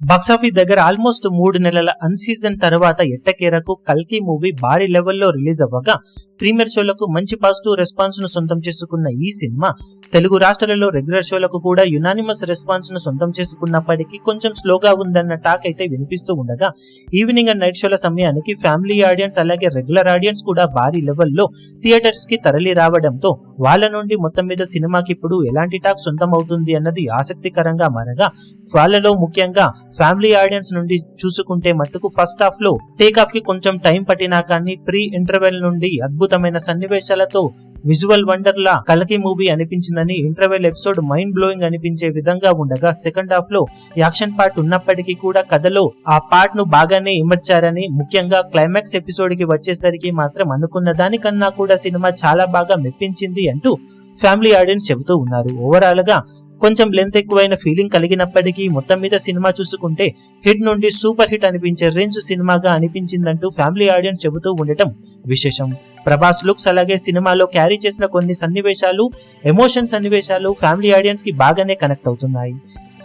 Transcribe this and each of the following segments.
Box office దగ్గర almost 3 నెలల అన్సీజన్ తర్వాత ఎట్టకేరకు కల్కి మూవీ భారీ లెవెల్లో రిలీజ్ అవ్వగా ప్రీమియర్ షోలకు మంచి పాజిటివ్ రెస్పాన్స్ ను సొంతం చేసుకున్న ఈ సినిమా తెలుగు రాష్ట్రాలలో రెగ్యులర్ షోలకు కూడా యునానిమస్ రెస్పాన్స్ ను సొంతం చేసుకున్నప్పటికీ కొంచెం స్లోగా ఉందన్న టాక్ అయితే వినిపిస్తూ ఉండగా ఈవినింగ్ అండ్ నైట్ షోల సమయానికి ఫ్యామిలీ ఆడియన్స్ అలాగే రెగ్యులర్ ఆడియన్స్ కూడా భారీ లెవెల్లో థియేటర్స్ కి తరలి రావడంతో వాళ్ళ నుండి మొత్తం మీద సినిమాకి ఇప్పుడు ఎలాంటి టాక్ సొంతం అవుతుంది అన్నది ఆసక్తికరంగా మారగా వాళ్ళలో ముఖ్యంగా ఫ్యామిలీ ఆడియన్స్ నుండి చూసుకుంటే మట్టుకు ఫస్ట్ హాఫ్ లో టేక్ ఆఫ్ కి కొంచెం టైం పట్టినా కానీ ప్రీ ఇంటర్వెల్ నుండి అద్భుతమైన సన్నివేశాలతో విజువల్ వండర్ లా కల్కి మూవీ అనిపించిందని, ఇంటర్వెల్ ఎపిసోడ్ మైండ్ బ్లోయింగ్ అనిపించే విధంగా ఉండగా సెకండ్ హాఫ్ లో యాక్షన్ పార్ట్ ఉన్నప్పటికీ కూడా కథలో ఆ పార్ట్ ను బాగానే ఇమర్చారని, ముఖ్యంగా క్లైమాక్స్ ఎపిసోడ్ కి వచ్చేసరికి మాత్రం అనుకున్న దానికన్నా కూడా సినిమా చాలా బాగా మెప్పించింది అంటూ ఫ్యామిలీ ఆడియన్స్ చెబుతూ ఉన్నారు. ఓవరాల్ గా కొంచెం లెంత్ ఎక్కువైన ఫీలింగ్ కలిగినప్పటికీ మొత్తం మీద సినిమా చూసుకుంటే హిట్ నుండి సూపర్ హిట్ అనిపించే రేంజ్ సినిమాగా అనిపించిందంటూ ఫ్యామిలీ ఆడియన్స్ చెబుతూ ఉండటం విశేషం. ప్రభాస్ లుక్స్ అలాగే సినిమాలో క్యారీ చేసిన కొన్ని సన్నివేశాలు, ఎమోషన్ సన్నివేశాలు ఫ్యామిలీ ఆడియన్స్ కి బాగానే కనెక్ట్ అవుతున్నాయి.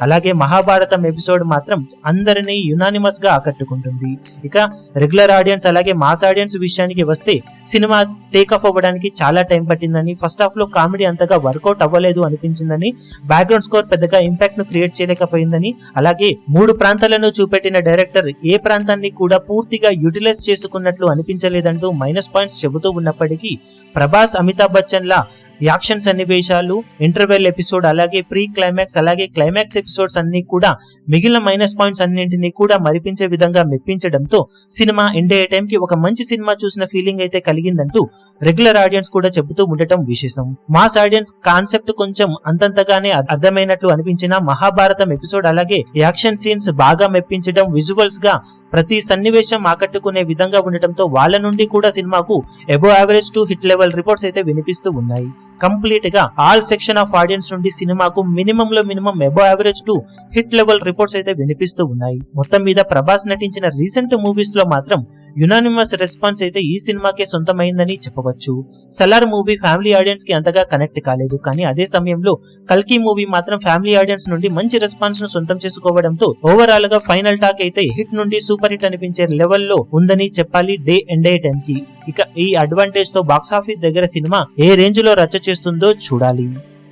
అలాగే మహాభారతం ఎపిసోడ్ మాత్రం అందరినీ యునానిమస్ గా ఆకట్టుకుంటుంది. ఇక రెగ్యులర్ ఆడియన్స్ అలాగే మాస్ ఆడియన్స్ విషయానికి వస్తే సినిమా టేక్ ఆఫ్ అవ్వడానికి చాలా టైం పట్టిందని, ఫస్ట్ హాఫ్ లో కామెడీ అంతగా వర్కౌట్ అవ్వలేదు అనిపించిందని, బ్యాక్గ్రౌండ్ స్కోర్ పెద్దగా ఇంపాక్ట్ ను క్రియేట్ చేయలేకపోయిందని, అలాగే 3 ప్రాంతాలను చూపెట్టిన డైరెక్టర్ ఏ ప్రాంతాన్ని కూడా పూర్తిగా యూటిలైజ్ చేసుకున్నట్లు అనిపించలేదంటూ మైనస్ పాయింట్స్ చెబుతూ ఉన్నప్పటికీ ప్రభాస్ అమితాబ్ బచ్చన్ లా యాక్షన్ సన్నివేశాలు, ఇంటర్వెల్ ఎపిసోడ్ అలాగే ప్రీ క్లైమాక్స్ అలాగే క్లైమాక్స్ ఎపిసోడ్స్ అన్ని కూడా మిగిలిన మైనస్ పాయింట్స్ అన్నింటినీ కూడా మరిపించే విధంగా మెప్పించడంతో సినిమా ఎండ్ అయ్యే టైం కి ఒక మంచి సినిమా చూసిన ఫీలింగ్ అయితే కలిగిందంటూ రెగ్యులర్ ఆడియన్స్ కూడా చెబుతూ ఉండటం విశేషం. మాస్ ఆడియన్స్ కాన్సెప్ట్ కొంచెం అంతంతగానే అర్థమైనట్లు అనిపించిన మహాభారతం ఎపిసోడ్ అలాగే యాక్షన్ సీన్స్ బాగా మెప్పించడం, విజువల్స్ గా ప్రతి సన్నివేశం ఆకట్టుకునే విధంగా ఉండటంతో వాళ్ళ నుండి కూడా సినిమాకు above average to hit level reports అయితే వినిపిస్తూ ఉన్నాయి. కంప్లీట్ గా ఆల్ సెక్షన్ ఆఫ్ ఆడియన్స్ నుండి సినిమాకు మినిమం లో minimum above average to hit level reports అయితే వినిపిస్తూ ఉన్నాయి. మొత్తం మీద ప్రభాస్ నటించిన రీసెంట్ మూవీస్ లో మాత్రం యునానిమస్ రెస్పాన్స్ అయితే ఈ సినిమాకే సొంతమైందని చెప్పవచ్చు. సలార్ మూవీ ఫ్యామిలీ ఆడియన్స్ కి అంతగా కనెక్ట్ కాలేదు, కానీ అదే సమయంలో కల్కి మూవీ మాత్రం ఫ్యామిలీ ఆడియన్స్ నుండి మంచి రెస్పాన్స్ ను సొంతం చేసుకోవడంతో ఓవరాల్ గా ఫైనల్ టాక్ అయితే హిట్ నుండి సూపర్ హిట్ అనిపించే లెవెల్లో ఉందని చెప్పాలి డే ఎండ్ అయ్యే టైం కి. ఇక ఈ అడ్వాంటేజ్ తో బాక్సాఫీస్ దగ్గర సినిమా ఏ రేంజ్ లో రచ్చ చేస్తుందో చూడాలి.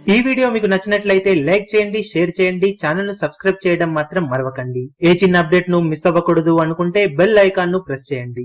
ఈ వీడియో మీకు నచ్చినట్లయితే లైక్ చేయండి, షేర్ చేయండి, ఛానల్ ను సబ్స్క్రైబ్ చేయడం మాత్రం మరవకండి. ఏ చిన్న అప్డేట్ ను మిస్ అవ్వకూడదు అనుకుంటే బెల్ ఐకాన్ ను ప్రెస్ చేయండి.